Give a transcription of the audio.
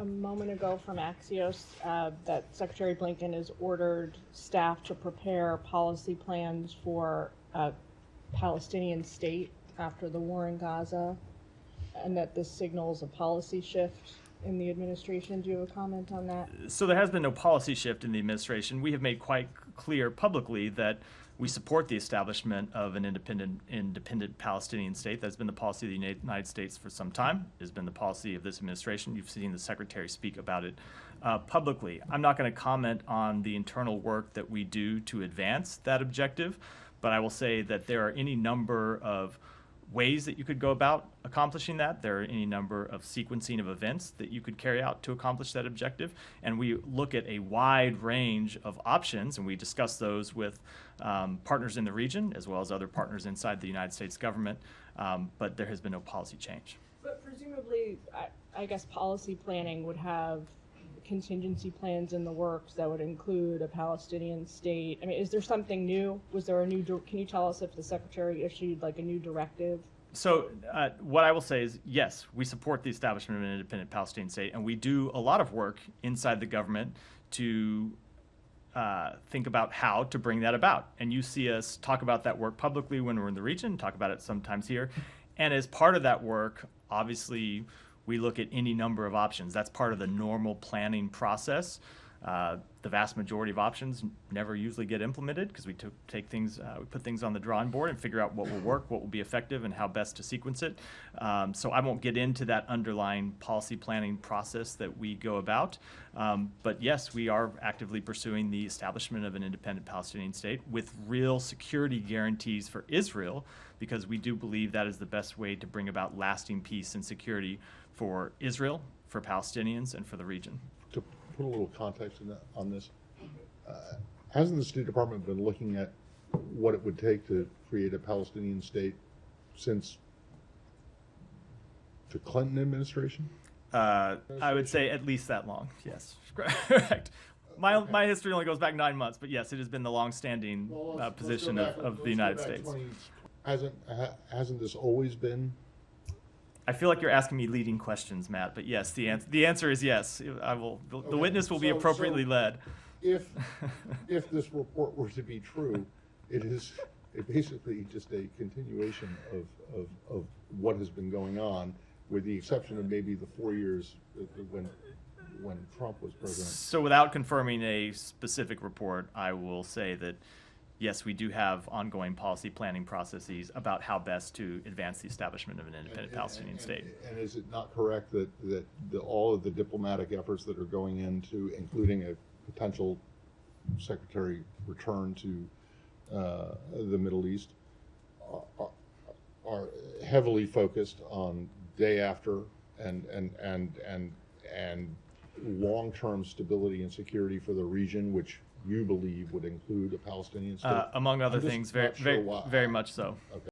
a moment ago from Axios that Secretary Blinken has ordered staff to prepare policy plans for a Palestinian state after the war in Gaza, and that this signals a policy shift in the administration. Do you have a comment on that? So there has been no policy shift in the administration. We have made quite clear publicly that we support the establishment of an independent Palestinian state. That's been the policy of the United States for some time. It has been the policy of this administration. You've seen the Secretary speak about it publicly. I'm not going to comment on the internal work that we do to advance that objective, but I will say that there are any number of ways that you could go about accomplishing that. There are any number of sequencing of events that you could carry out to accomplish that objective. And we look at a wide range of options, and we discuss those with partners in the region as well as other partners inside the United States government. But there has been no policy change. But presumably, I guess policy planning would have contingency plans in the works that would include a Palestinian state. I mean, is there something new? Was there a new, can you tell us if the Secretary issued like a new directive? So what I will say is, yes, we support the establishment of an independent Palestinian state, and we do a lot of work inside the government to think about how to bring that about. And you see us talk about that work publicly when we're in the region, talk about it sometimes here. And as part of that work, obviously, we look at any number of options. That's part of the normal planning process. The vast majority of options never usually get implemented because we take things, we put things on the drawing board and figure out what will work, what will be effective, and how best to sequence it. So I won't get into that underlying policy planning process that we go about. But yes, we are actively pursuing the establishment of an independent Palestinian state with real security guarantees for Israel, because we do believe that is the best way to bring about lasting peace and security for Israel, for Palestinians, and for the region. To put a little context on this, hasn't the State Department been looking at what it would take to create a Palestinian state since the Clinton administration? I would say at least that long, yes. Correct. My history only goes back 9 months, but yes, it has been the long-standing position of the United States. Hasn't this always been? I feel like you're asking me leading questions, Matt, but yes, the answer is yes. I will. The witness will be appropriately led. If this report were to be true, it is basically just a continuation of what has been going on, with the exception of maybe the 4 years when Trump was president. So without confirming a specific report, I will say that yes, we do have ongoing policy planning processes about how best to advance the establishment of an independent Palestinian state. And is it not correct that all of the diplomatic efforts that are going into, including a potential secretary return to the Middle East, are heavily focused on day after and long-term stability and security for the region, which you believe would include a Palestinian state? Among other things, very much so. Okay.